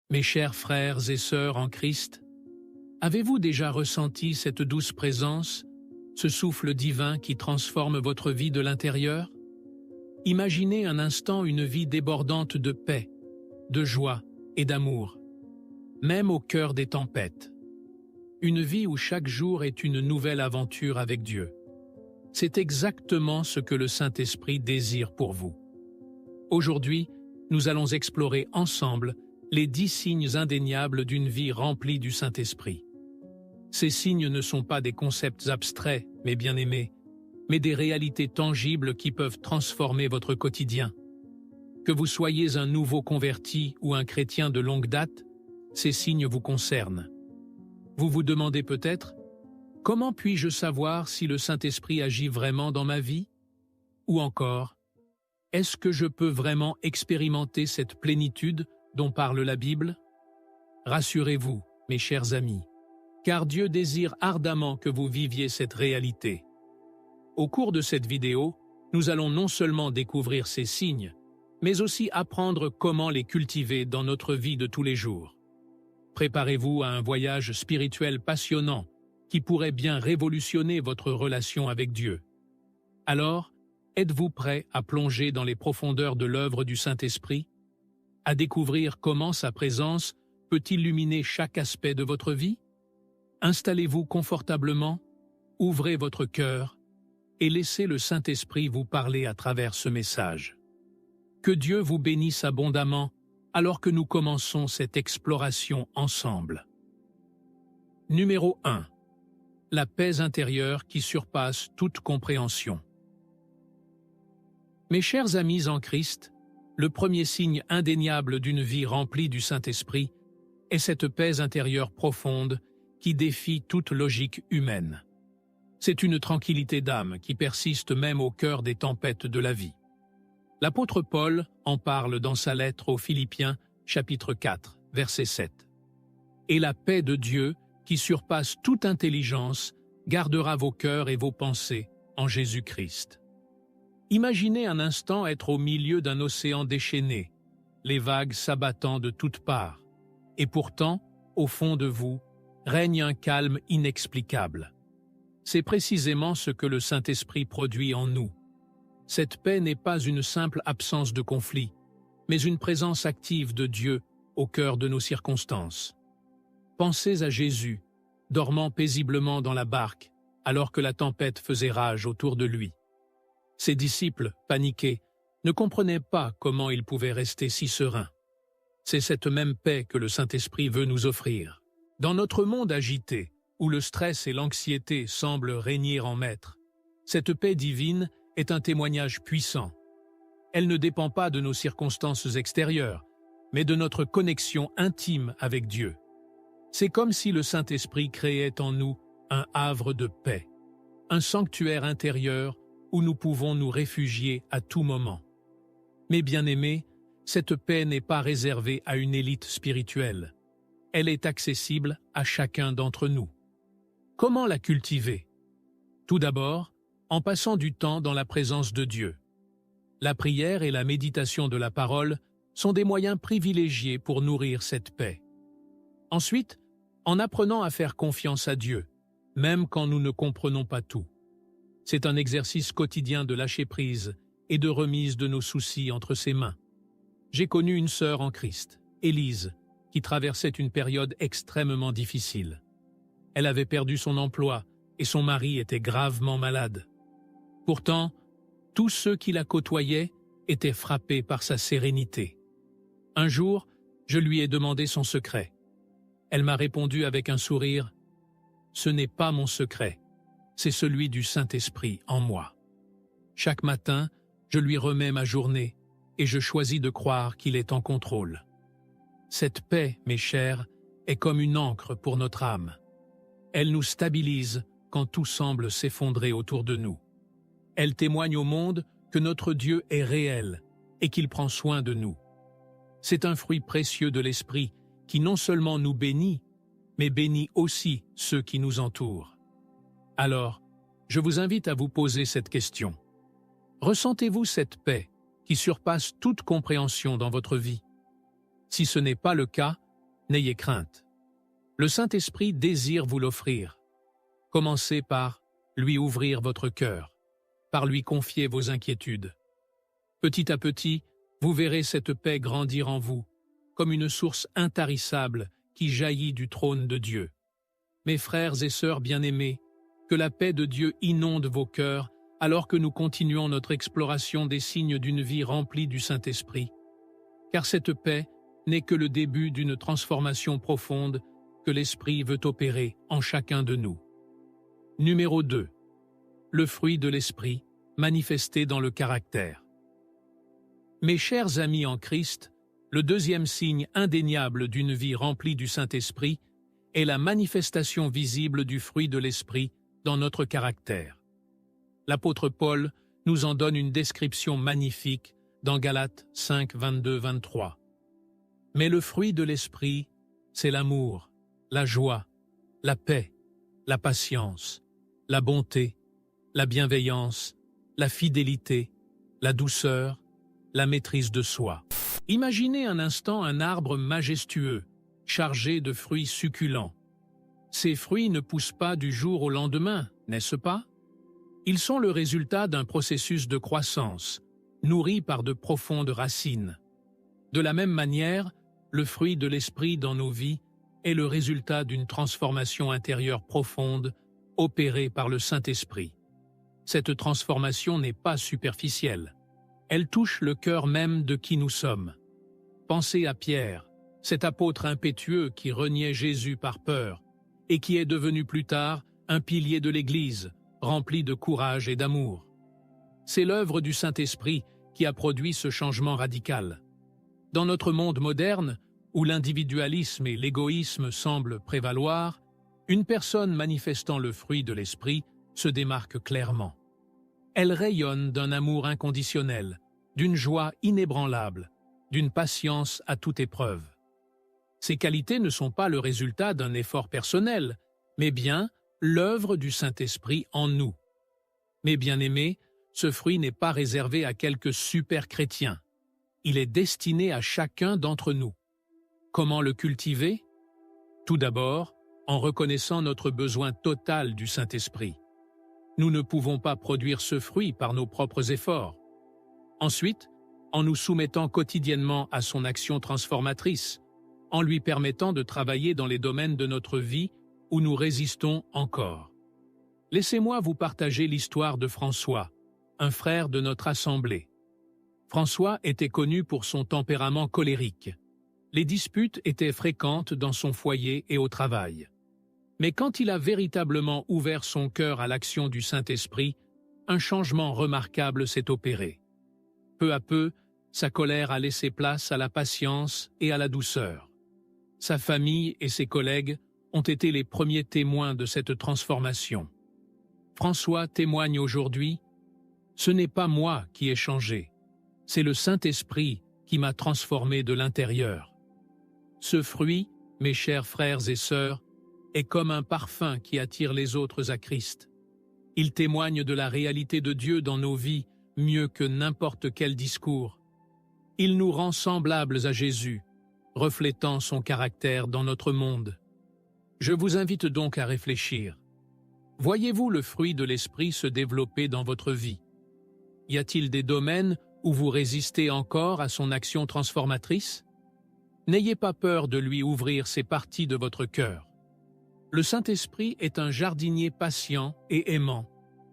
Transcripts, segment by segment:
Mes chers frères et sœurs en Christ, avez-vous déjà ressenti cette douce présence, ce souffle divin qui transforme votre vie de l'intérieur? Imaginez un instant une vie débordante de paix, de joie et d'amour, même au cœur des tempêtes. Une vie où chaque jour est une nouvelle aventure avec Dieu. C'est exactement ce que le Saint-Esprit désire pour vous. Aujourd'hui, nous allons explorer ensemble les 10 signes indéniables d'une vie remplie du Saint-Esprit. Ces signes ne sont pas des concepts abstraits, mes bien-aimés, mais des réalités tangibles qui peuvent transformer votre quotidien. Que vous soyez un nouveau converti ou un chrétien de longue date, ces signes vous concernent. Vous vous demandez peut-être, comment puis-je savoir si le Saint-Esprit agit vraiment dans ma vie? Ou encore, est-ce que je peux vraiment expérimenter cette plénitude dont parle la Bible? Rassurez-vous, mes chers amis, car Dieu désire ardemment que vous viviez cette réalité. Au cours de cette vidéo, nous allons non seulement découvrir ces signes, mais aussi apprendre comment les cultiver dans notre vie de tous les jours. Préparez-vous à un voyage spirituel passionnant qui pourrait bien révolutionner votre relation avec Dieu. Alors, êtes-vous prêt à plonger dans les profondeurs de l'œuvre du Saint-Esprit, à découvrir comment sa présence peut illuminer chaque aspect de votre vie? Installez-vous confortablement, ouvrez votre cœur et laissez le Saint-Esprit vous parler à travers ce message. Que Dieu vous bénisse abondamment alors que nous commençons cette exploration ensemble. Numéro 1. La paix intérieure qui surpasse toute compréhension. Mes chers amis en Christ, le premier signe indéniable d'une vie remplie du Saint-Esprit est cette paix intérieure profonde qui défie toute logique humaine. C'est une tranquillité d'âme qui persiste même au cœur des tempêtes de la vie. L'apôtre Paul en parle dans sa lettre aux Philippiens, chapitre 4, verset 7. « Et la paix de Dieu, qui surpasse toute intelligence, gardera vos cœurs et vos pensées en Jésus-Christ. » Imaginez un instant être au milieu d'un océan déchaîné, les vagues s'abattant de toutes parts, et pourtant, au fond de vous, règne un calme inexplicable. C'est précisément ce que le Saint-Esprit produit en nous. Cette paix n'est pas une simple absence de conflit, mais une présence active de Dieu au cœur de nos circonstances. Pensez à Jésus, dormant paisiblement dans la barque, alors que la tempête faisait rage autour de lui. Ses disciples, paniqués, ne comprenaient pas comment il pouvait rester si serein. C'est cette même paix que le Saint-Esprit veut nous offrir. Dans notre monde agité, où le stress et l'anxiété semblent régner en maître, cette paix divine est un témoignage puissant. Elle ne dépend pas de nos circonstances extérieures, mais de notre connexion intime avec Dieu. C'est comme si le Saint-Esprit créait en nous un havre de paix, un sanctuaire intérieur où nous pouvons nous réfugier à tout moment. Mes bien-aimés, cette paix n'est pas réservée à une élite spirituelle. Elle est accessible à chacun d'entre nous. Comment la cultiver? Tout d'abord, en passant du temps dans la présence de Dieu. La prière et la méditation de la parole sont des moyens privilégiés pour nourrir cette paix. Ensuite, en apprenant à faire confiance à Dieu, même quand nous ne comprenons pas tout. C'est un exercice quotidien de lâcher prise et de remise de nos soucis entre ses mains. J'ai connu une sœur en Christ, Élise, qui traversait une période extrêmement difficile. Elle avait perdu son emploi et son mari était gravement malade. Pourtant, tous ceux qui la côtoyaient étaient frappés par sa sérénité. Un jour, je lui ai demandé son secret. Elle m'a répondu avec un sourire « Ce n'est pas mon secret, c'est celui du Saint-Esprit en moi. » Chaque matin, je lui remets ma journée et je choisis de croire qu'il est en contrôle. Cette paix, mes chers, est comme une ancre pour notre âme. Elle nous stabilise quand tout semble s'effondrer autour de nous. Elle témoigne au monde que notre Dieu est réel et qu'il prend soin de nous. C'est un fruit précieux de l'Esprit qui non seulement nous bénit, mais bénit aussi ceux qui nous entourent. Alors, je vous invite à vous poser cette question. Ressentez-vous cette paix qui surpasse toute compréhension dans votre vie? Si ce n'est pas le cas, N'ayez crainte. Le Saint-Esprit désire vous l'offrir. Commencez par lui ouvrir votre cœur, par lui confier vos inquiétudes. Petit à petit, vous verrez cette paix grandir en vous, comme une source intarissable qui jaillit du trône de Dieu. Mes frères et sœurs bien-aimés, que la paix de Dieu inonde vos cœurs alors que nous continuons notre exploration des signes d'une vie remplie du Saint-Esprit. Car cette paix n'est que le début d'une transformation profonde que l'Esprit veut opérer en chacun de nous. Numéro 2. Le fruit de l'Esprit, manifesté dans le caractère. Mes chers amis en Christ, le deuxième signe indéniable d'une vie remplie du Saint-Esprit est la manifestation visible du fruit de l'Esprit dans notre caractère. L'apôtre Paul nous en donne une description magnifique dans Galates 5, 22-23. Mais le fruit de l'Esprit, c'est l'amour, la joie, la paix, la patience, la bonté, la bienveillance, la fidélité, la douceur, la maîtrise de soi. Imaginez un instant un arbre majestueux, chargé de fruits succulents. Ces fruits ne poussent pas du jour au lendemain, n'est-ce pas? Ils sont le résultat d'un processus de croissance, nourri par de profondes racines. De la même manière, le fruit de l'Esprit dans nos vies est le résultat d'une transformation intérieure profonde opérée par le Saint-Esprit. Cette transformation n'est pas superficielle. Elle touche le cœur même de qui nous sommes. Pensez à Pierre, cet apôtre impétueux qui reniait Jésus par peur et qui est devenu plus tard un pilier de l'Église, rempli de courage et d'amour. C'est l'œuvre du Saint-Esprit qui a produit ce changement radical. Dans notre monde moderne, où l'individualisme et l'égoïsme semblent prévaloir, une personne manifestant le fruit de l'Esprit se démarque clairement. Elle rayonne d'un amour inconditionnel, d'une joie inébranlable, d'une patience à toute épreuve. Ces qualités ne sont pas le résultat d'un effort personnel, mais bien l'œuvre du Saint-Esprit en nous. Mais bien-aimés, ce fruit n'est pas réservé à quelques super chrétiens. Il est destiné à chacun d'entre nous. Comment le cultiver? Tout d'abord, en reconnaissant notre besoin total du Saint-Esprit. Nous ne pouvons pas produire ce fruit par nos propres efforts. Ensuite, en nous soumettant quotidiennement à son action transformatrice, en lui permettant de travailler dans les domaines de notre vie où nous résistons encore. Laissez-moi vous partager l'histoire de François, un frère de notre assemblée. François était connu pour son tempérament colérique. Les disputes étaient fréquentes dans son foyer et au travail. Mais quand il a véritablement ouvert son cœur à l'action du Saint-Esprit, un changement remarquable s'est opéré. Peu à peu, sa colère a laissé place à la patience et à la douceur. Sa famille et ses collègues ont été les premiers témoins de cette transformation. François témoigne aujourd'hui « Ce n'est pas moi qui ai changé, c'est le Saint-Esprit qui m'a transformé de l'intérieur. » Ce fruit, mes chers frères et sœurs, est comme un parfum qui attire les autres à Christ. Il témoigne de la réalité de Dieu dans nos vies mieux que n'importe quel discours. Il nous rend semblables à Jésus, reflétant son caractère dans notre monde. Je vous invite donc à réfléchir. Voyez-vous le fruit de l'Esprit se développer dans votre vie? Y a-t-il des domaines où vous résistez encore à son action transformatrice? N'ayez pas peur de lui ouvrir ces parties de votre cœur. Le Saint-Esprit est un jardinier patient et aimant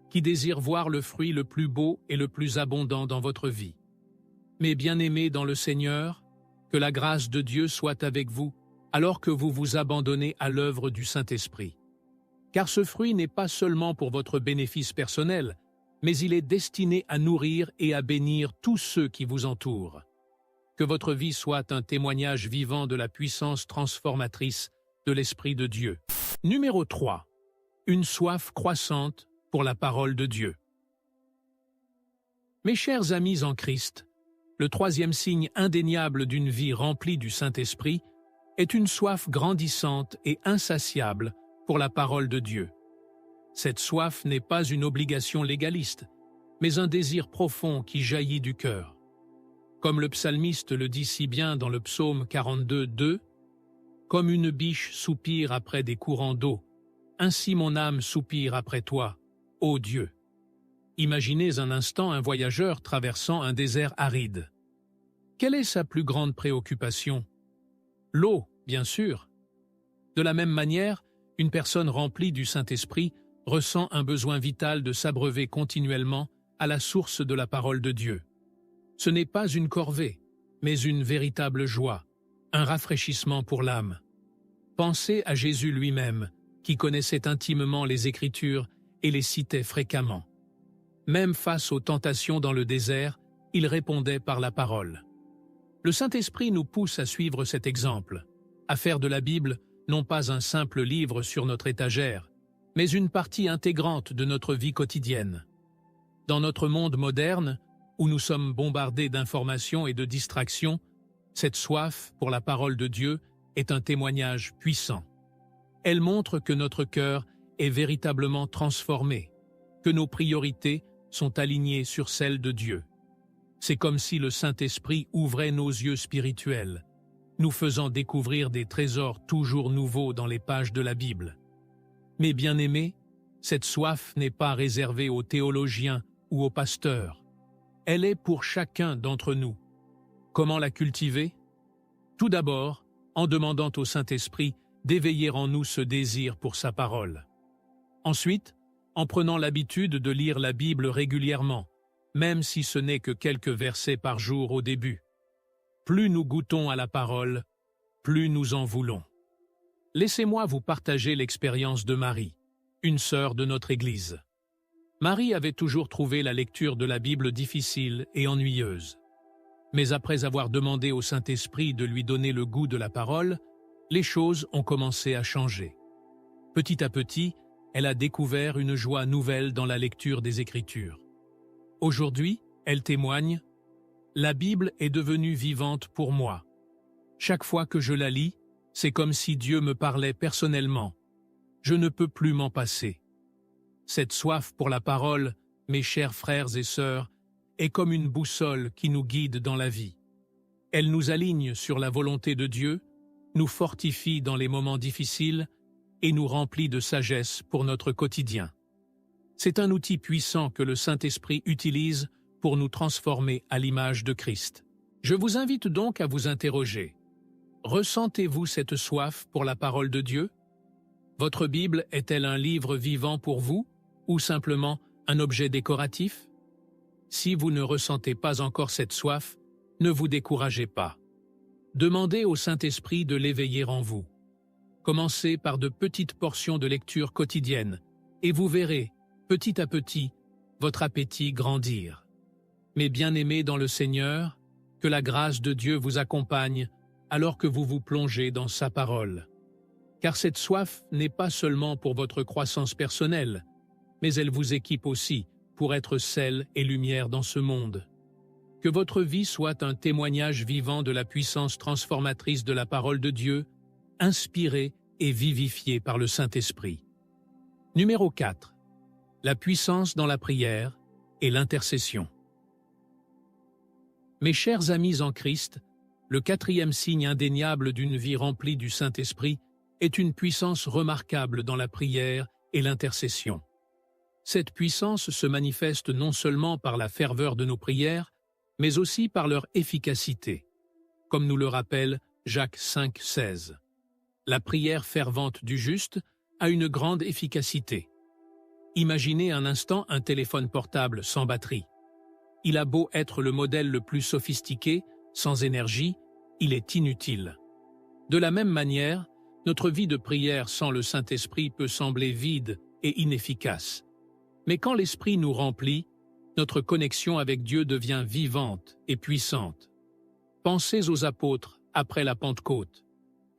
qui désire voir le fruit le plus beau et le plus abondant dans votre vie. Mes bien-aimés dans le Seigneur, que la grâce de Dieu soit avec vous alors que vous vous abandonnez à l'œuvre du Saint-Esprit. Car ce fruit n'est pas seulement pour votre bénéfice personnel, mais il est destiné à nourrir et à bénir tous ceux qui vous entourent. Que votre vie soit un témoignage vivant de la puissance transformatrice de l'Esprit de Dieu. Numéro 3. Une soif croissante pour la parole de Dieu. Mes chers amis en Christ, le troisième signe indéniable d'une vie remplie du Saint-Esprit est une soif grandissante et insatiable pour la parole de Dieu. Cette soif n'est pas une obligation légaliste, mais un désir profond qui jaillit du cœur. Comme le psalmiste le dit si bien dans le psaume 42, 2, Comme une biche soupire après des courants d'eau, ainsi mon âme soupire après toi, ô Dieu. Imaginez un instant un voyageur traversant un désert aride. Quelle est sa plus grande préoccupation? L'eau, bien sûr. De la même manière, une personne remplie du Saint-Esprit ressent un besoin vital de s'abreuver continuellement à la source de la parole de Dieu. Ce n'est pas une corvée, mais une véritable joie, un rafraîchissement pour l'âme. Pensez à Jésus lui-même, qui connaissait intimement les Écritures et les citait fréquemment. Même face aux tentations dans le désert, il répondait par la parole. Le Saint-Esprit nous pousse à suivre cet exemple, à faire de la Bible non pas un simple livre sur notre étagère, mais une partie intégrante de notre vie quotidienne. Dans notre monde moderne, où nous sommes bombardés d'informations et de distractions, cette soif pour la parole de Dieu est un témoignage puissant. Elle montre que notre cœur est véritablement transformé, que nos priorités sont alignées sur celles de Dieu. C'est comme si le Saint-Esprit ouvrait nos yeux spirituels, nous faisant découvrir des trésors toujours nouveaux dans les pages de la Bible. Mais bien-aimés, cette soif n'est pas réservée aux théologiens ou aux pasteurs. Elle est pour chacun d'entre nous. Comment la cultiver? Tout d'abord, en demandant au Saint-Esprit d'éveiller en nous ce désir pour sa parole. Ensuite, en prenant l'habitude de lire la Bible régulièrement, même si ce n'est que quelques versets par jour au début. Plus nous goûtons à la parole, plus nous en voulons. Laissez-moi vous partager l'expérience de Marie, une sœur de notre Église. Marie avait toujours trouvé la lecture de la Bible difficile et ennuyeuse. Mais après avoir demandé au Saint-Esprit de lui donner le goût de la parole, les choses ont commencé à changer. Petit à petit, elle a découvert une joie nouvelle dans la lecture des Écritures. Aujourd'hui, elle témoigne « La Bible est devenue vivante pour moi. Chaque fois que je la lis, c'est comme si Dieu me parlait personnellement. Je ne peux plus m'en passer. » Cette soif pour la parole, mes chers frères et sœurs, est comme une boussole qui nous guide dans la vie. Elle nous aligne sur la volonté de Dieu, nous fortifie dans les moments difficiles et nous remplit de sagesse pour notre quotidien. C'est un outil puissant que le Saint-Esprit utilise pour nous transformer à l'image de Christ. Je vous invite donc à vous interroger. Ressentez-vous cette soif pour la parole de Dieu? Votre Bible est-elle un livre vivant pour vous ou simplement un objet décoratif? Si vous ne ressentez pas encore cette soif, ne vous découragez pas. Demandez au Saint-Esprit de l'éveiller en vous. Commencez par de petites portions de lecture quotidienne et vous verrez, petit à petit, votre appétit grandir. Mais bien-aimés dans le Seigneur, que la grâce de Dieu vous accompagne alors que vous vous plongez dans sa parole. Car cette soif n'est pas seulement pour votre croissance personnelle, mais elle vous équipe aussi pour être sel et lumière dans ce monde. Que votre vie soit un témoignage vivant de la puissance transformatrice de la parole de Dieu, inspirée et vivifiée par le Saint-Esprit. Numéro 4. La puissance dans la prière et l'intercession. Mes chers amis en Christ, le quatrième signe indéniable d'une vie remplie du Saint-Esprit est une puissance remarquable dans la prière et l'intercession. Cette puissance se manifeste non seulement par la ferveur de nos prières, mais aussi par leur efficacité, comme nous le rappelle Jacques 5,16. La prière fervente du juste a une grande efficacité. Imaginez un instant un téléphone portable sans batterie. Il a beau être le modèle le plus sophistiqué, sans énergie, il est inutile. De la même manière, notre vie de prière sans le Saint-Esprit peut sembler vide et inefficace. Mais quand l'Esprit nous remplit, notre connexion avec Dieu devient vivante et puissante. Pensez aux apôtres après la Pentecôte.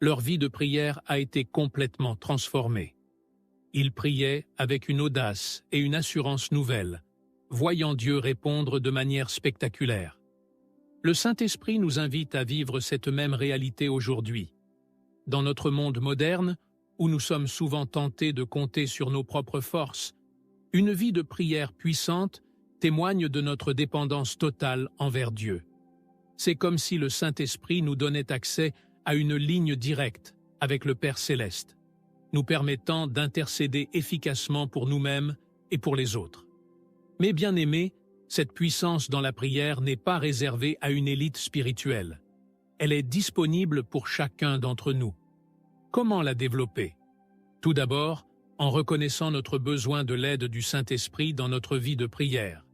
Leur vie de prière a été complètement transformée. Ils priaient avec une audace et une assurance nouvelle, voyant Dieu répondre de manière spectaculaire. Le Saint-Esprit nous invite à vivre cette même réalité aujourd'hui. Dans notre monde moderne, où nous sommes souvent tentés de compter sur nos propres forces, une vie de prière puissante témoigne de notre dépendance totale envers Dieu. C'est comme si le Saint-Esprit nous donnait accès à une ligne directe avec le Père Céleste, nous permettant d'intercéder efficacement pour nous-mêmes et pour les autres. Mais bien aimés, cette puissance dans la prière n'est pas réservée à une élite spirituelle. Elle est disponible pour chacun d'entre nous. Comment la développer? Tout d'abord, en reconnaissant notre besoin de l'aide du Saint-Esprit dans notre vie de prière.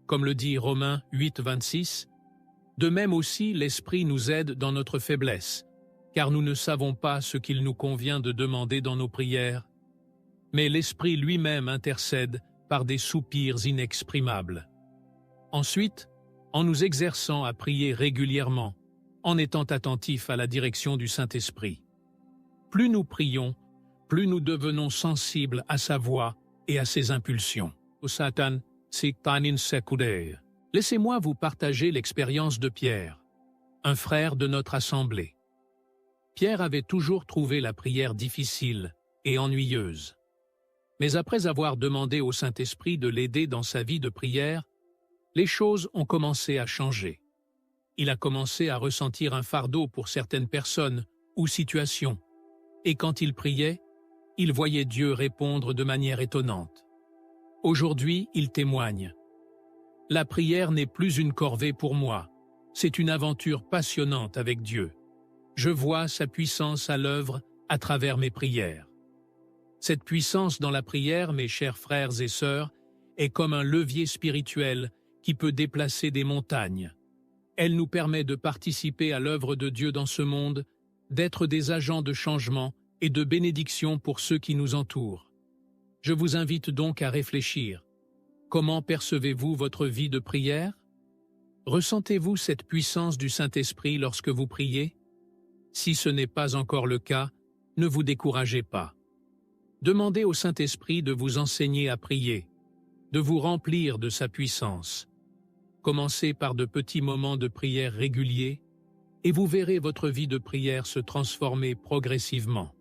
Comme le dit Romains 8, 26, « De même aussi l'Esprit nous aide dans notre faiblesse, car nous ne savons pas ce qu'il nous convient de demander dans nos prières. Mais l'Esprit lui-même intercède par des soupirs inexprimables. » Ensuite, en nous exerçant à prier régulièrement, en étant attentifs à la direction du Saint-Esprit. Plus nous prions, plus nous devenons sensibles à sa voix et à ses impulsions. Satan, laissez-moi vous partager l'expérience de Pierre, un frère de notre assemblée. Pierre avait toujours trouvé la prière difficile et ennuyeuse. Mais après avoir demandé au Saint-Esprit de l'aider dans sa vie de prière, les choses ont commencé à changer. Il a commencé à ressentir un fardeau pour certaines personnes ou situations, et quand il priait, il voyait Dieu répondre de manière étonnante. Aujourd'hui, il témoigne. « La prière n'est plus une corvée pour moi, c'est une aventure passionnante avec Dieu. Je vois sa puissance à l'œuvre à travers mes prières. » Cette puissance dans la prière, mes chers frères et sœurs, est comme un levier spirituel qui peut déplacer des montagnes. Elle nous permet de participer à l'œuvre de Dieu dans ce monde, d'être des agents de changement et de bénédiction pour ceux qui nous entourent. Je vous invite donc à réfléchir. Comment percevez-vous votre vie de prière? Ressentez-vous cette puissance du Saint-Esprit lorsque vous priez? Si ce n'est pas encore le cas, ne vous découragez pas. Demandez au Saint-Esprit de vous enseigner à prier, de vous remplir de sa puissance. Commencez par de petits moments de prière réguliers et vous verrez votre vie de prière se transformer progressivement.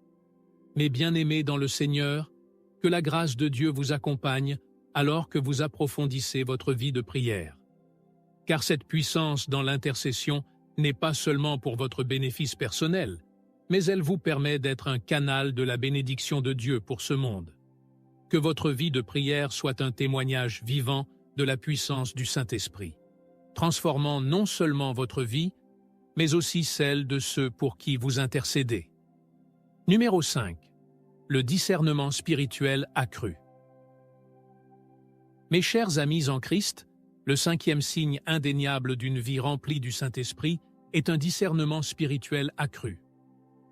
Mais bien-aimés dans le Seigneur, que la grâce de Dieu vous accompagne alors que vous approfondissez votre vie de prière. Car cette puissance dans l'intercession n'est pas seulement pour votre bénéfice personnel, mais elle vous permet d'être un canal de la bénédiction de Dieu pour ce monde. Que votre vie de prière soit un témoignage vivant de la puissance du Saint-Esprit, transformant non seulement votre vie, mais aussi celle de ceux pour qui vous intercédez. Numéro 5. Le discernement spirituel accru. Mes chers amis en Christ, le 5e signe indéniable d'une vie remplie du Saint-Esprit est un discernement spirituel accru.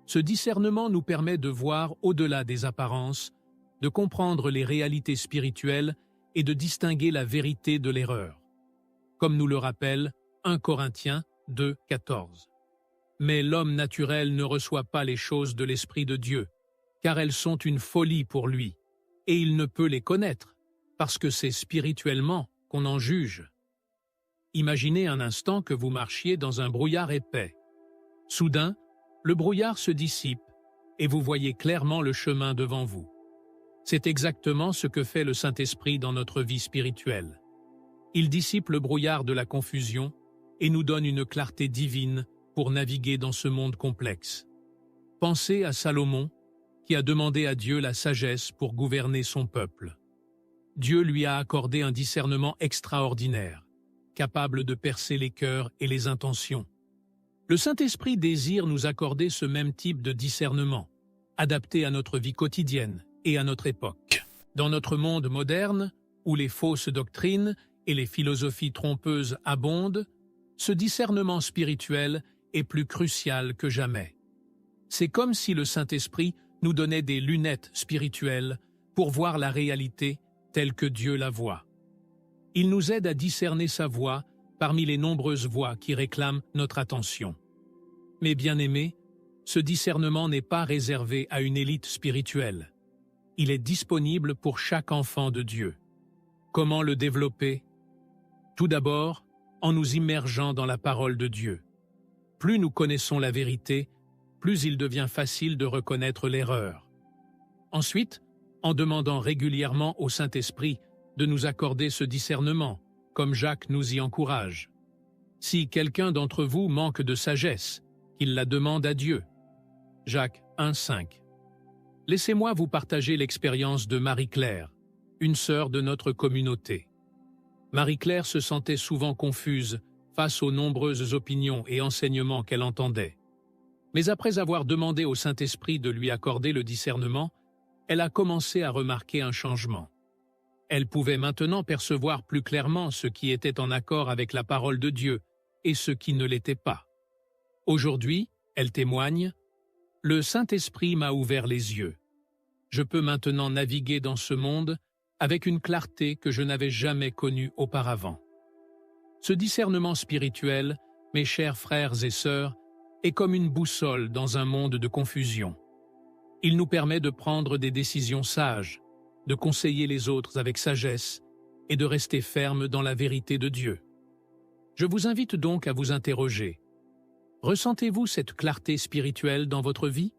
Ce discernement nous permet de voir au-delà des apparences, de comprendre les réalités spirituelles et de distinguer la vérité de l'erreur. Comme nous le rappelle 1 Corinthiens 2, 14. Mais l'homme naturel ne reçoit pas les choses de l'Esprit de Dieu, car elles sont une folie pour lui, et il ne peut les connaître, parce que c'est spirituellement qu'on en juge. Imaginez un instant que vous marchiez dans un brouillard épais. Soudain, le brouillard se dissipe, et vous voyez clairement le chemin devant vous. C'est exactement ce que fait le Saint-Esprit dans notre vie spirituelle. Il dissipe le brouillard de la confusion et nous donne une clarté divine pour naviguer dans ce monde complexe. Pensez à Salomon, qui a demandé à Dieu la sagesse pour gouverner son peuple. Dieu lui a accordé un discernement extraordinaire, capable de percer les cœurs et les intentions. Le Saint-Esprit désire nous accorder ce même type de discernement, adapté à notre vie quotidienne et à notre époque. Dans notre monde moderne, où les fausses doctrines et les philosophies trompeuses abondent, ce discernement spirituel est plus crucial que jamais. C'est comme si le Saint-Esprit nous donnait des lunettes spirituelles pour voir la réalité telle que Dieu la voit. Il nous aide à discerner sa voix parmi les nombreuses voix qui réclament notre attention. Mais bien aimés, ce discernement n'est pas réservé à une élite spirituelle. Il est disponible pour chaque enfant de Dieu. Comment le développer? Tout d'abord, en nous immergeant dans la parole de Dieu. Plus nous connaissons la vérité, plus il devient facile de reconnaître l'erreur. Ensuite, en demandant régulièrement au Saint-Esprit de nous accorder ce discernement, comme Jacques nous y encourage. Si quelqu'un d'entre vous manque de sagesse, qu'il la demande à Dieu. Jacques 1,5. Laissez-moi vous partager l'expérience de Marie-Claire, une sœur de notre communauté. Marie-Claire se sentait souvent confuse face aux nombreuses opinions et enseignements qu'elle entendait. Mais après avoir demandé au Saint-Esprit de lui accorder le discernement, elle a commencé à remarquer un changement. Elle pouvait maintenant percevoir plus clairement ce qui était en accord avec la parole de Dieu et ce qui ne l'était pas. Aujourd'hui, elle témoigne, « Le Saint-Esprit m'a ouvert les yeux. Je peux maintenant naviguer dans ce monde avec une clarté que je n'avais jamais connue auparavant. » Ce discernement spirituel, mes chers frères et sœurs, est comme une boussole dans un monde de confusion. Il nous permet de prendre des décisions sages, de conseiller les autres avec sagesse et de rester ferme dans la vérité de Dieu. Je vous invite donc à vous interroger. Ressentez-vous cette clarté spirituelle dans votre vie?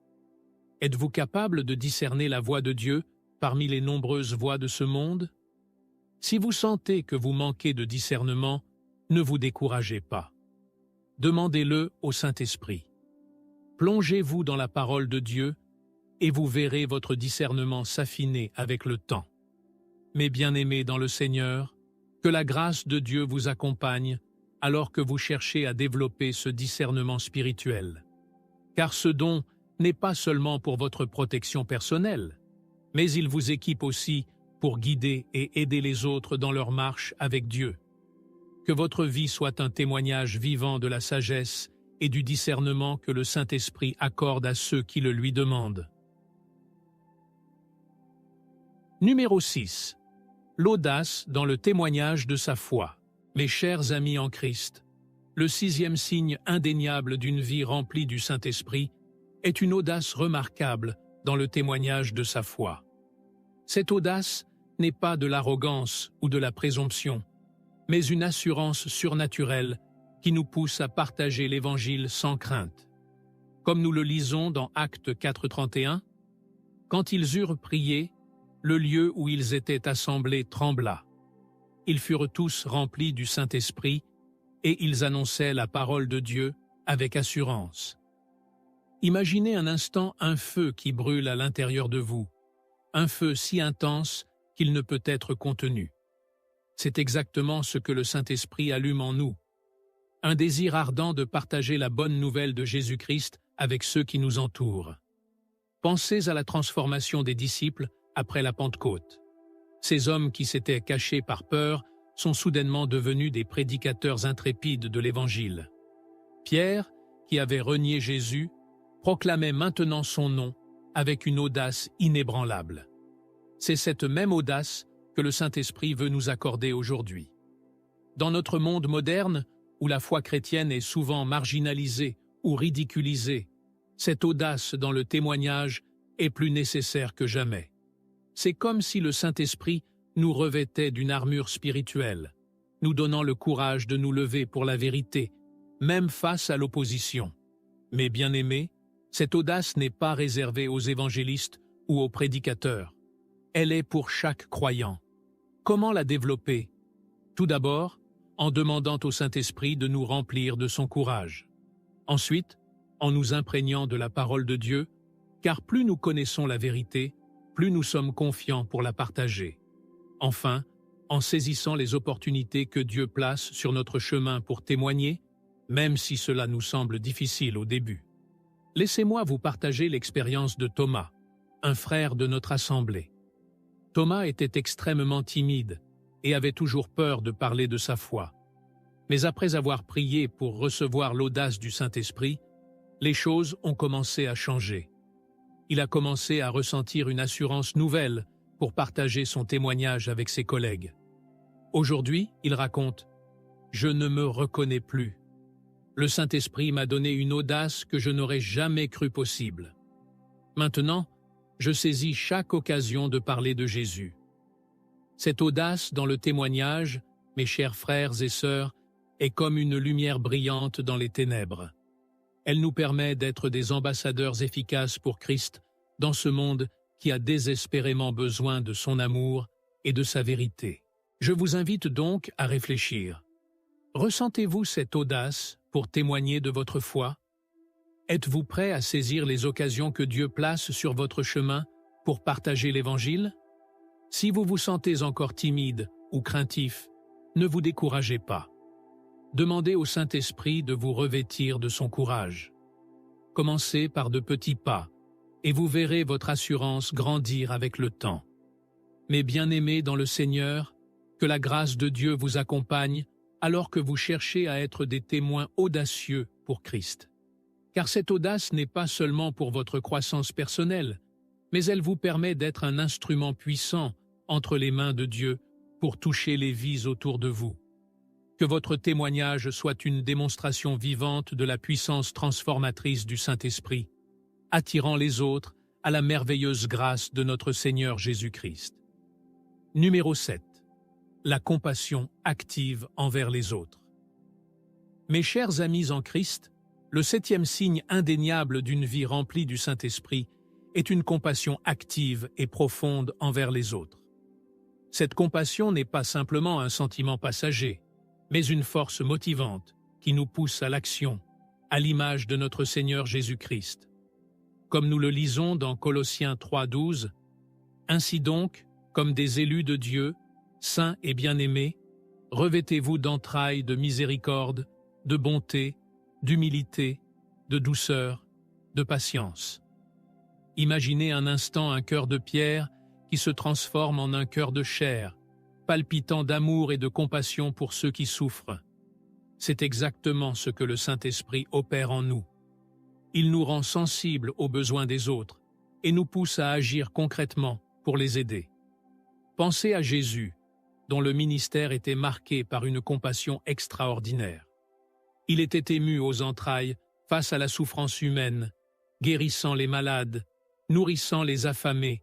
Êtes-vous capable de discerner la voix de Dieu parmi les nombreuses voix de ce monde? Si vous sentez que vous manquez de discernement, ne vous découragez pas. Demandez-le au Saint-Esprit. Plongez-vous dans la parole de Dieu et vous verrez votre discernement s'affiner avec le temps. Mes bien-aimés dans le Seigneur, que la grâce de Dieu vous accompagne alors que vous cherchez à développer ce discernement spirituel. Car ce don n'est pas seulement pour votre protection personnelle, mais il vous équipe aussi pour guider et aider les autres dans leur marche avec Dieu. Que votre vie soit un témoignage vivant de la sagesse et du discernement que le Saint-Esprit accorde à ceux qui le lui demandent. Numéro 6. L'audace dans le témoignage de sa foi. Mes chers amis en Christ, le 6e signe indéniable d'une vie remplie du Saint-Esprit est une audace remarquable dans le témoignage de sa foi. Cette audace n'est pas de l'arrogance ou de la présomption, mais une assurance surnaturelle qui nous pousse à partager l'Évangile sans crainte. Comme nous le lisons dans Actes 4,31, « Quand ils eurent prié, le lieu où ils étaient assemblés trembla. Ils furent tous remplis du Saint-Esprit et ils annonçaient la parole de Dieu avec assurance. » Imaginez un instant un feu qui brûle à l'intérieur de vous, un feu si intense qu'il ne peut être contenu. C'est exactement ce que le Saint-Esprit allume en nous. Un désir ardent de partager la bonne nouvelle de Jésus-Christ avec ceux qui nous entourent. Pensez à la transformation des disciples après la Pentecôte. Ces hommes qui s'étaient cachés par peur sont soudainement devenus des prédicateurs intrépides de l'Évangile. Pierre, qui avait renié Jésus, proclamait maintenant son nom avec une audace inébranlable. C'est cette même audace que le Saint-Esprit veut nous accorder aujourd'hui. Dans notre monde moderne, où la foi chrétienne est souvent marginalisée ou ridiculisée, cette audace dans le témoignage est plus nécessaire que jamais. C'est comme si le Saint-Esprit nous revêtait d'une armure spirituelle, nous donnant le courage de nous lever pour la vérité, même face à l'opposition. Mais bien-aimés, cette audace n'est pas réservée aux évangélistes ou aux prédicateurs. Elle est pour chaque croyant. Comment la développer? Tout d'abord, en demandant au Saint-Esprit de nous remplir de son courage. Ensuite, en nous imprégnant de la parole de Dieu, car plus nous connaissons la vérité, plus nous sommes confiants pour la partager. Enfin, en saisissant les opportunités que Dieu place sur notre chemin pour témoigner, même si cela nous semble difficile au début. Laissez-moi vous partager l'expérience de Thomas, un frère de notre assemblée. Thomas était extrêmement timide et avait toujours peur de parler de sa foi. Mais après avoir prié pour recevoir l'audace du Saint-Esprit, les choses ont commencé à changer. Il a commencé à ressentir une assurance nouvelle pour partager son témoignage avec ses collègues. Aujourd'hui, il raconte « Je ne me reconnais plus. Le Saint-Esprit m'a donné une audace que je n'aurais jamais cru possible. Maintenant, je saisis chaque occasion de parler de Jésus. » Cette audace dans le témoignage, mes chers frères et sœurs, est comme une lumière brillante dans les ténèbres. Elle nous permet d'être des ambassadeurs efficaces pour Christ dans ce monde qui a désespérément besoin de son amour et de sa vérité. Je vous invite donc à réfléchir. Ressentez-vous cette audace pour témoigner de votre foi? Êtes-vous prêt à saisir les occasions que Dieu place sur votre chemin pour partager l'Évangile? Si vous vous sentez encore timide ou craintif, ne vous découragez pas. Demandez au Saint-Esprit de vous revêtir de son courage. Commencez par de petits pas, et vous verrez votre assurance grandir avec le temps. Mes bien-aimés dans le Seigneur, que la grâce de Dieu vous accompagne alors que vous cherchez à être des témoins audacieux pour Christ. Car cette audace n'est pas seulement pour votre croissance personnelle, mais elle vous permet d'être un instrument puissant entre les mains de Dieu pour toucher les vies autour de vous. Que votre témoignage soit une démonstration vivante de la puissance transformatrice du Saint-Esprit, attirant les autres à la merveilleuse grâce de notre Seigneur Jésus-Christ. Numéro 7. La compassion active envers les autres. Mes chers amis en Christ, le 7e signe indéniable d'une vie remplie du Saint-Esprit est une compassion active et profonde envers les autres. Cette compassion n'est pas simplement un sentiment passager, mais une force motivante qui nous pousse à l'action, à l'image de notre Seigneur Jésus-Christ. Comme nous le lisons dans Colossiens 3:12, « Ainsi donc, comme des élus de Dieu, saints et bien-aimés, revêtez-vous d'entrailles de miséricorde, de bonté, d'humilité, de douceur, de patience. » Imaginez un instant un cœur de pierre qui se transforme en un cœur de chair, palpitant d'amour et de compassion pour ceux qui souffrent. C'est exactement ce que le Saint-Esprit opère en nous. Il nous rend sensibles aux besoins des autres et nous pousse à agir concrètement pour les aider. Pensez à Jésus, dont le ministère était marqué par une compassion extraordinaire. Il était ému aux entrailles face à la souffrance humaine, guérissant les malades, nourrissant les affamés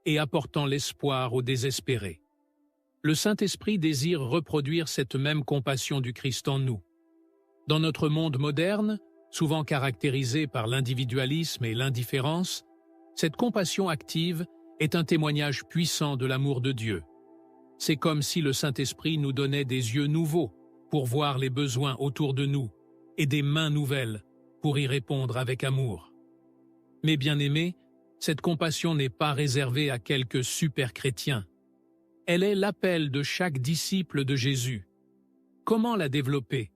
et apportant l'espoir aux désespérés. Le Saint-Esprit désire reproduire cette même compassion du Christ en nous. Dans notre monde moderne, souvent caractérisé par l'individualisme et l'indifférence, cette compassion active est un témoignage puissant de l'amour de Dieu. C'est comme si le Saint-Esprit nous donnait des yeux nouveaux pour voir les besoins autour de nous et des mains nouvelles pour y répondre avec amour. Mes bien-aimés, cette compassion n'est pas réservée à quelques super-chrétiens. Elle est l'appel de chaque disciple de Jésus. Comment la développer?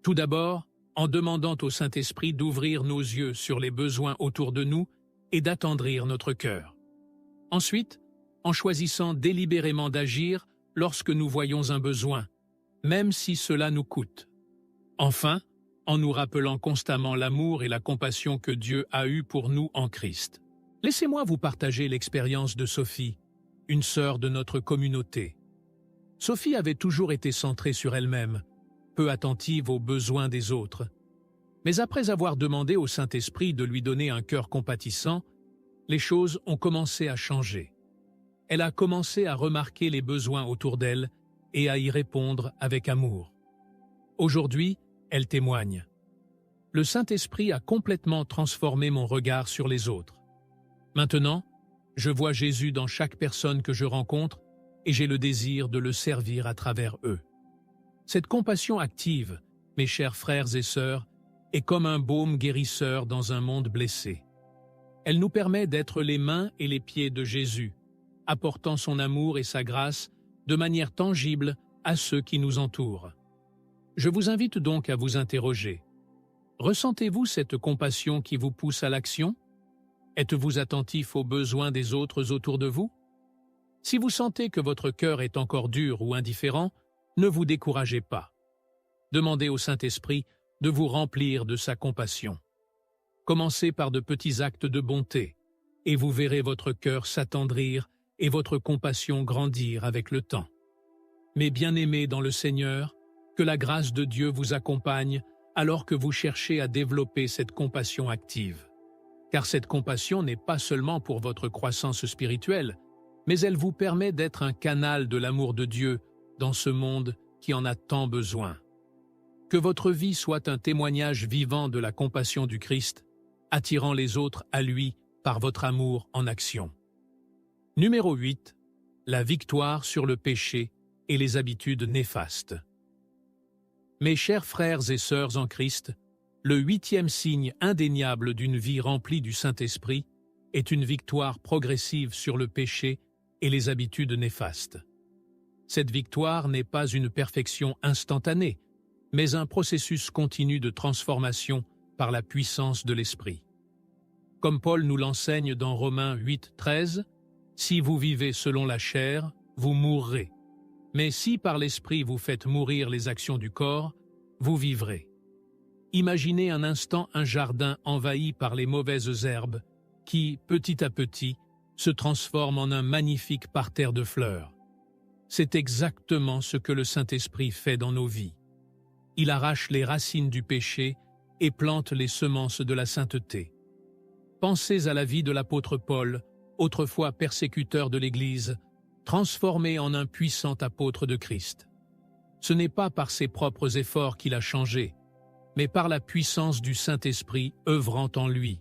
Tout d'abord, en demandant au Saint-Esprit d'ouvrir nos yeux sur les besoins autour de nous et d'attendrir notre cœur. Ensuite, en choisissant délibérément d'agir lorsque nous voyons un besoin, même si cela nous coûte. Enfin, en nous rappelant constamment l'amour et la compassion que Dieu a eus pour nous en Christ. Laissez-moi vous partager l'expérience de Sophie, une sœur de notre communauté. Sophie avait toujours été centrée sur elle-même, peu attentive aux besoins des autres. Mais après avoir demandé au Saint-Esprit de lui donner un cœur compatissant, les choses ont commencé à changer. Elle a commencé à remarquer les besoins autour d'elle et à y répondre avec amour. Aujourd'hui, elle témoigne. Le Saint-Esprit a complètement transformé mon regard sur les autres. Maintenant, je vois Jésus dans chaque personne que je rencontre et j'ai le désir de le servir à travers eux. Cette compassion active, mes chers frères et sœurs, est comme un baume guérisseur dans un monde blessé. Elle nous permet d'être les mains et les pieds de Jésus, apportant son amour et sa grâce de manière tangible à ceux qui nous entourent. Je vous invite donc à vous interroger. Ressentez-vous cette compassion qui vous pousse à l'action? Êtes-vous attentif aux besoins des autres autour de vous? Si vous sentez que votre cœur est encore dur ou indifférent, ne vous découragez pas. Demandez au Saint-Esprit de vous remplir de sa compassion. Commencez par de petits actes de bonté, et vous verrez votre cœur s'attendrir et votre compassion grandir avec le temps. Mes bien-aimés dans le Seigneur, que la grâce de Dieu vous accompagne alors que vous cherchez à développer cette compassion active. Car cette compassion n'est pas seulement pour votre croissance spirituelle, mais elle vous permet d'être un canal de l'amour de Dieu dans ce monde qui en a tant besoin. Que votre vie soit un témoignage vivant de la compassion du Christ, attirant les autres à lui par votre amour en action. Numéro 8. La victoire sur le péché et les habitudes néfastes. Mes chers frères et sœurs en Christ, Le huitième signe indéniable d'une vie remplie du Saint-Esprit est une victoire progressive sur le péché et les habitudes néfastes. Cette victoire n'est pas une perfection instantanée, mais un processus continu de transformation par la puissance de l'Esprit. Comme Paul nous l'enseigne dans Romains 8:13, « Si vous vivez selon la chair, vous mourrez. Mais si par l'Esprit vous faites mourir les actions du corps, vous vivrez. » Imaginez un instant un jardin envahi par les mauvaises herbes qui, petit à petit, se transforme en un magnifique parterre de fleurs. C'est exactement ce que le Saint-Esprit fait dans nos vies. Il arrache les racines du péché et plante les semences de la sainteté. Pensez à la vie de l'apôtre Paul, autrefois persécuteur de l'Église, transformé en un puissant apôtre de Christ. Ce n'est pas par ses propres efforts qu'il a changé, mais par la puissance du Saint-Esprit œuvrant en lui.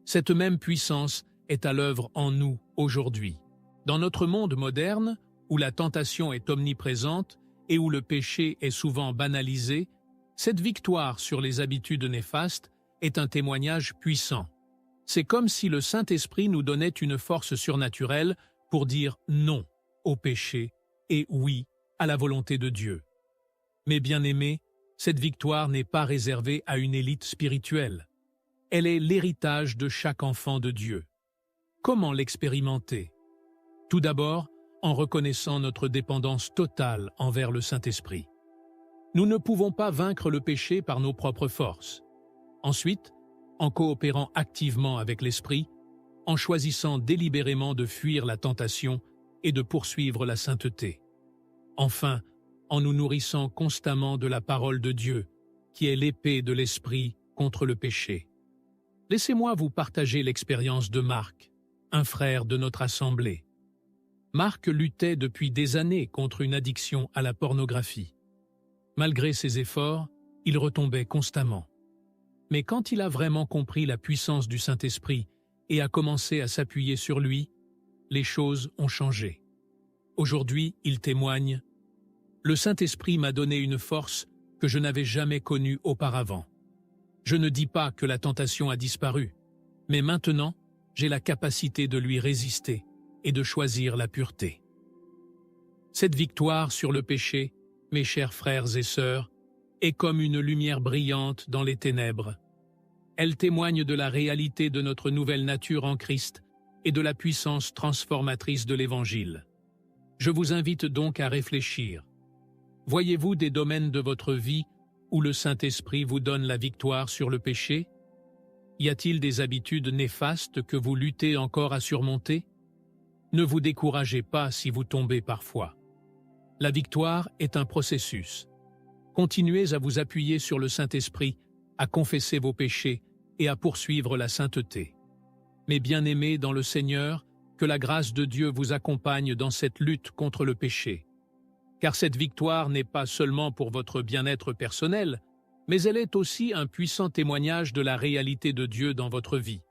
Cette même puissance est à l'œuvre en nous aujourd'hui. Dans notre monde moderne, où la tentation est omniprésente et où le péché est souvent banalisé, cette victoire sur les habitudes néfastes est un témoignage puissant. C'est comme si le Saint-Esprit nous donnait une force surnaturelle pour dire non au péché et oui à la volonté de Dieu. Mais bien-aimés, cette victoire n'est pas réservée à une élite spirituelle. Elle est l'héritage de chaque enfant de Dieu. Comment l'expérimenter? Tout d'abord, en reconnaissant notre dépendance totale envers le Saint-Esprit. Nous ne pouvons pas vaincre le péché par nos propres forces. Ensuite, en coopérant activement avec l'Esprit, en choisissant délibérément de fuir la tentation et de poursuivre la sainteté. Enfin, en nous nourrissant constamment de la parole de Dieu, qui est l'épée de l'Esprit contre le péché. Laissez-moi vous partager l'expérience de Marc, un frère de notre assemblée. Marc luttait depuis des années contre une addiction à la pornographie. Malgré ses efforts, il retombait constamment. Mais quand il a vraiment compris la puissance du Saint-Esprit et a commencé à s'appuyer sur lui, les choses ont changé. Aujourd'hui, il témoigne « Le Saint-Esprit m'a donné une force que je n'avais jamais connue auparavant. Je ne dis pas que la tentation a disparu, mais maintenant, j'ai la capacité de lui résister et de choisir la pureté. » Cette victoire sur le péché, mes chers frères et sœurs, est comme une lumière brillante dans les ténèbres. Elle témoigne de la réalité de notre nouvelle nature en Christ et de la puissance transformatrice de l'Évangile. Je vous invite donc à réfléchir. Voyez-vous des domaines de votre vie où le Saint-Esprit vous donne la victoire sur le péché? Y a-t-il des habitudes néfastes que vous luttez encore à surmonter? Ne vous découragez pas si vous tombez parfois. La victoire est un processus. Continuez à vous appuyer sur le Saint-Esprit, à confesser vos péchés et à poursuivre la sainteté. Mais bien-aimés dans le Seigneur, que la grâce de Dieu vous accompagne dans cette lutte contre le péché. Car cette victoire n'est pas seulement pour votre bien-être personnel, mais elle est aussi un puissant témoignage de la réalité de Dieu dans votre vie.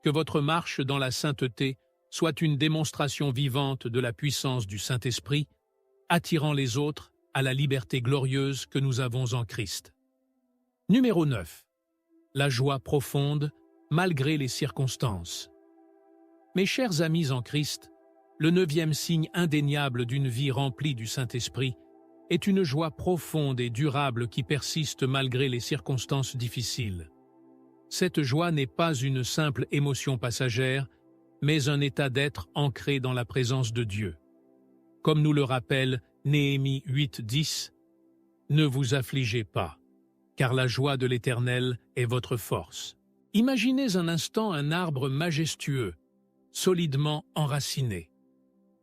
Que votre marche dans la sainteté soit une démonstration vivante de la puissance du Saint-Esprit, attirant les autres à la liberté glorieuse que nous avons en Christ. Numéro 9. La joie profonde, malgré les circonstances. Mes chers amis en Christ, le 9e signe indéniable d'une vie remplie du Saint-Esprit est une joie profonde et durable qui persiste malgré les circonstances difficiles. Cette joie n'est pas une simple émotion passagère, mais un état d'être ancré dans la présence de Dieu. Comme nous le rappelle Néhémie 8:10, « Ne vous affligez pas, car la joie de l'Éternel est votre force. » Imaginez un instant un arbre majestueux, solidement enraciné.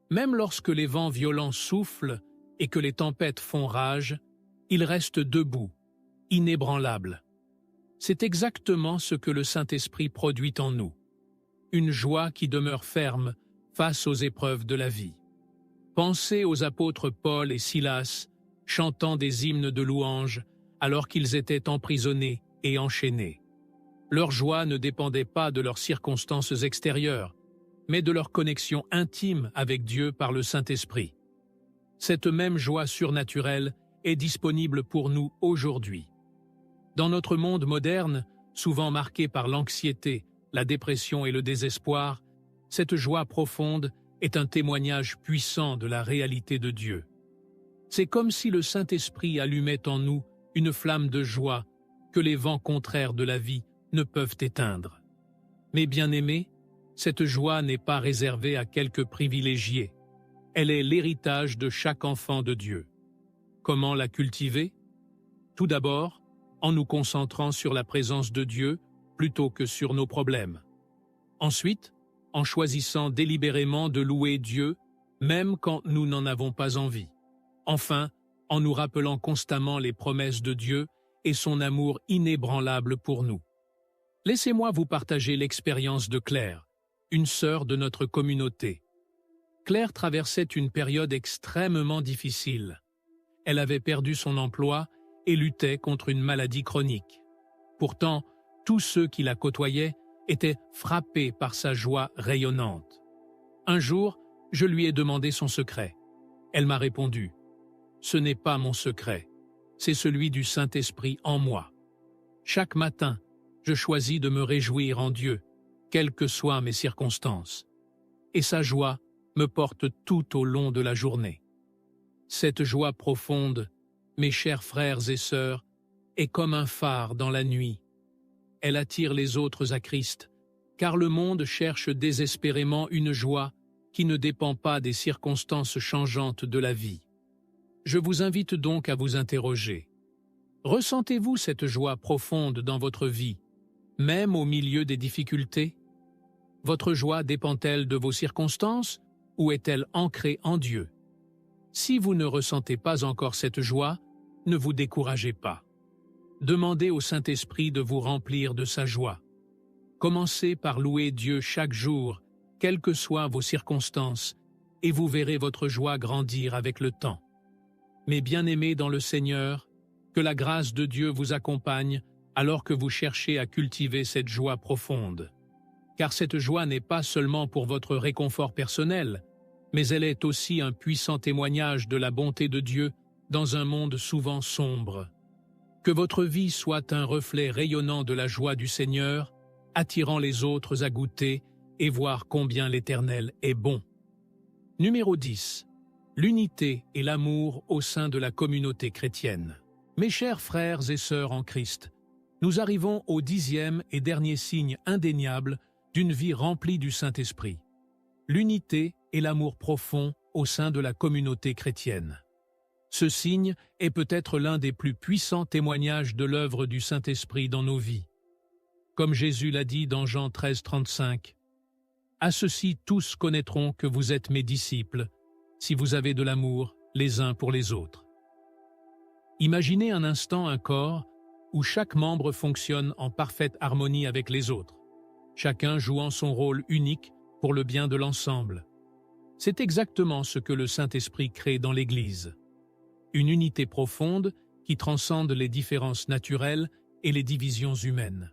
Même lorsque les vents violents soufflent et que les tempêtes font rage, il reste debout, inébranlable. C'est exactement ce que le Saint-Esprit produit en nous. Une joie qui demeure ferme face aux épreuves de la vie. Pensez aux apôtres Paul et Silas, chantant des hymnes de louange alors qu'ils étaient emprisonnés et enchaînés. Leur joie ne dépendait pas de leurs circonstances extérieures, mais de leur connexion intime avec Dieu par le Saint-Esprit. Cette même joie surnaturelle est disponible pour nous aujourd'hui. Dans notre monde moderne, souvent marqué par l'anxiété, la dépression et le désespoir, cette joie profonde est un témoignage puissant de la réalité de Dieu. C'est comme si le Saint-Esprit allumait en nous une flamme de joie que les vents contraires de la vie ne peuvent éteindre. Mais bien-aimés, cette joie n'est pas réservée à quelques privilégiés. Elle est l'héritage de chaque enfant de Dieu. Comment la cultiver? Tout d'abord, en nous concentrant sur la présence de Dieu plutôt que sur nos problèmes. Ensuite, en choisissant délibérément de louer Dieu, même quand nous n'en avons pas envie. Enfin, en nous rappelant constamment les promesses de Dieu et son amour inébranlable pour nous. Laissez-moi vous partager l'expérience de Claire, une sœur de notre communauté. Claire traversait une période extrêmement difficile. Elle avait perdu son emploi et luttait contre une maladie chronique. Pourtant, tous ceux qui la côtoyaient étaient frappés par sa joie rayonnante. Un jour, je lui ai demandé son secret. Elle m'a répondu « Ce n'est pas mon secret, c'est celui du Saint-Esprit en moi. Chaque matin, je choisis de me réjouir en Dieu, quelles que soient mes circonstances. Et sa joie me porte tout au long de la journée. Cette joie profonde, mes chers frères et sœurs, est comme un phare dans la nuit. Elle attire les autres à Christ, car le monde cherche désespérément une joie qui ne dépend pas des circonstances changeantes de la vie. Je vous invite donc à vous interroger. Ressentez-vous cette joie profonde dans votre vie, même au milieu des difficultés? Votre joie dépend-elle de vos circonstances ou est-elle ancrée en Dieu? Si vous ne ressentez pas encore cette joie, ne vous découragez pas. Demandez au Saint-Esprit de vous remplir de sa joie. Commencez par louer Dieu chaque jour, quelles que soient vos circonstances, et vous verrez votre joie grandir avec le temps. Mes bien-aimés dans le Seigneur, que la grâce de Dieu vous accompagne alors que vous cherchez à cultiver cette joie profonde. Car cette joie n'est pas seulement pour votre réconfort personnel, mais elle est aussi un puissant témoignage de la bonté de Dieu dans un monde souvent sombre. Que votre vie soit un reflet rayonnant de la joie du Seigneur, attirant les autres à goûter et voir combien l'Éternel est bon. Numéro 10. L'unité et l'amour au sein de la communauté chrétienne. Mes chers frères et sœurs en Christ, nous arrivons au 10e et dernier signe indéniable d'une vie remplie du Saint-Esprit. L'unité et l'amour profond au sein de la communauté chrétienne. Ce signe est peut-être l'un des plus puissants témoignages de l'œuvre du Saint-Esprit dans nos vies. Comme Jésus l'a dit dans Jean 13,35, « À ceci tous connaîtront que vous êtes mes disciples, si vous avez de l'amour les uns pour les autres. » Imaginez un instant un corps où chaque membre fonctionne en parfaite harmonie avec les autres, chacun jouant son rôle unique pour le bien de l'ensemble. C'est exactement ce que le Saint-Esprit crée dans l'Église. Une unité profonde qui transcende les différences naturelles et les divisions humaines.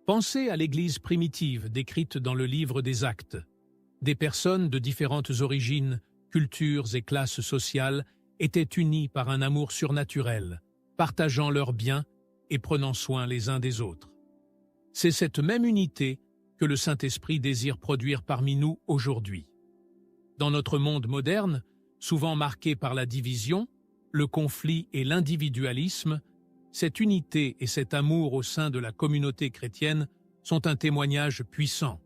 Pensez à l'Église primitive décrite dans le livre des Actes. Des personnes de différentes origines, cultures et classes sociales étaient unies par un amour surnaturel, partageant leurs biens et prenant soin les uns des autres. C'est cette même unité que le Saint-Esprit désire produire parmi nous aujourd'hui. Dans notre monde moderne, souvent marqué par la division, le conflit et l'individualisme, cette unité et cet amour au sein de la communauté chrétienne sont un témoignage puissant.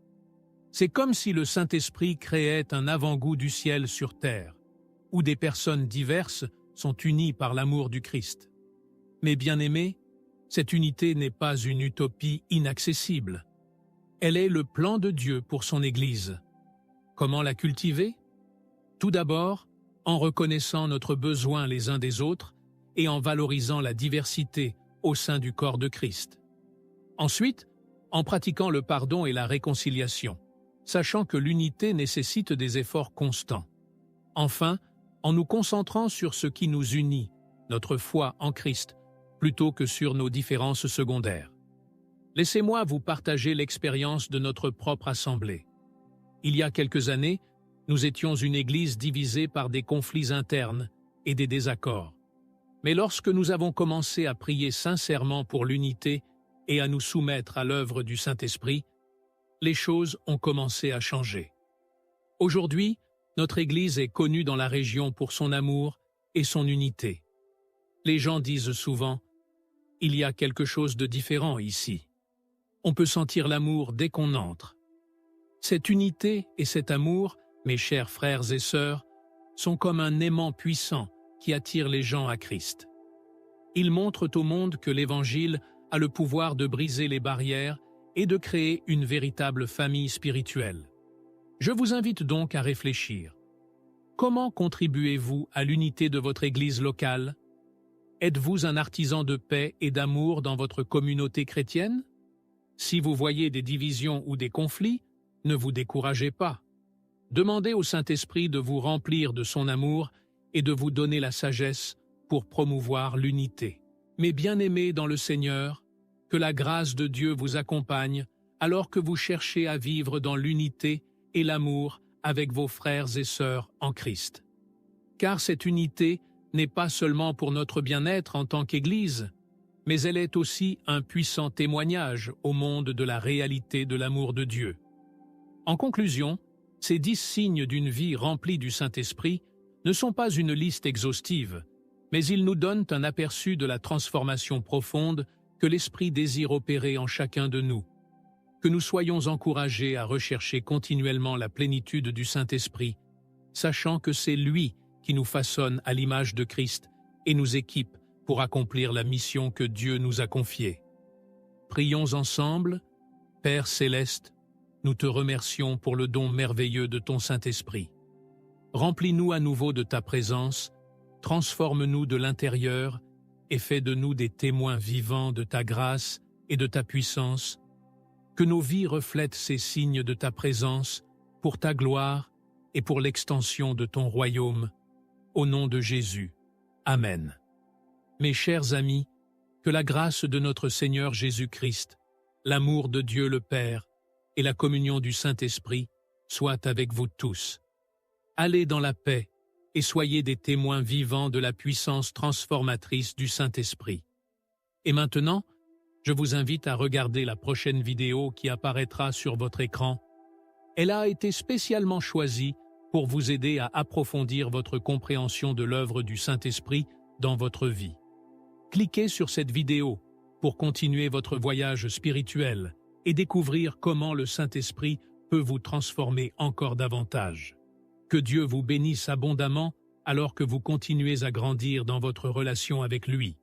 C'est comme si le Saint-Esprit créait un avant-goût du ciel sur terre, où des personnes diverses sont unies par l'amour du Christ. Mais bien-aimés, cette unité n'est pas une utopie inaccessible. Elle est le plan de Dieu pour son Église. Comment la cultiver? Tout d'abord, en reconnaissant notre besoin les uns des autres et en valorisant la diversité au sein du corps de Christ. Ensuite, en pratiquant le pardon et la réconciliation, sachant que l'unité nécessite des efforts constants. Enfin, en nous concentrant sur ce qui nous unit, notre foi en Christ, plutôt que sur nos différences secondaires. Laissez-moi vous partager l'expérience de notre propre assemblée. Il y a quelques années, nous étions une église divisée par des conflits internes et des désaccords. Mais lorsque nous avons commencé à prier sincèrement pour l'unité et à nous soumettre à l'œuvre du Saint-Esprit, les choses ont commencé à changer. Aujourd'hui, notre Église est connue dans la région pour son amour et son unité. Les gens disent souvent « Il y a quelque chose de différent ici ». On peut sentir l'amour dès qu'on entre. Cette unité et cet amour, mes chers frères et sœurs, sont comme un aimant puissant qui attire les gens à Christ. Ils montrent au monde que l'Évangile a le pouvoir de briser les barrières et de créer une véritable famille spirituelle. Je vous invite donc à réfléchir. Comment contribuez-vous à l'unité de votre Église locale? Êtes-vous un artisan de paix et d'amour dans votre communauté chrétienne? Si vous voyez des divisions ou des conflits, ne vous découragez pas. Demandez au Saint-Esprit de vous remplir de son amour et de vous donner la sagesse pour promouvoir l'unité. Mes bien-aimés dans le Seigneur, que la grâce de Dieu vous accompagne alors que vous cherchez à vivre dans l'unité et l'amour avec vos frères et sœurs en Christ. Car cette unité n'est pas seulement pour notre bien-être en tant qu'Église, mais elle est aussi un puissant témoignage au monde de la réalité de l'amour de Dieu. En conclusion, ces 10 signes d'une vie remplie du Saint-Esprit ne sont pas une liste exhaustive, mais ils nous donnent un aperçu de la transformation profonde que l'Esprit désire opérer en chacun de nous. Que nous soyons encouragés à rechercher continuellement la plénitude du Saint-Esprit, sachant que c'est lui qui nous façonne à l'image de Christ et nous équipe pour accomplir la mission que Dieu nous a confiée. Prions ensemble. Père céleste, nous te remercions pour le don merveilleux de ton Saint-Esprit. Remplis-nous à nouveau de ta présence, transforme-nous de l'intérieur et fais de nous des témoins vivants de ta grâce et de ta puissance. Que nos vies reflètent ces signes de ta présence pour ta gloire et pour l'extension de ton royaume. Au nom de Jésus. Amen. Mes chers amis, que la grâce de notre Seigneur Jésus-Christ, l'amour de Dieu le Père et la communion du Saint-Esprit soient avec vous tous. Allez dans la paix et soyez des témoins vivants de la puissance transformatrice du Saint-Esprit. Et maintenant, je vous invite à regarder la prochaine vidéo qui apparaîtra sur votre écran. Elle a été spécialement choisie pour vous aider à approfondir votre compréhension de l'œuvre du Saint-Esprit dans votre vie. Cliquez sur cette vidéo pour continuer votre voyage spirituel et découvrir comment le Saint-Esprit peut vous transformer encore davantage. Que Dieu vous bénisse abondamment alors que vous continuez à grandir dans votre relation avec lui.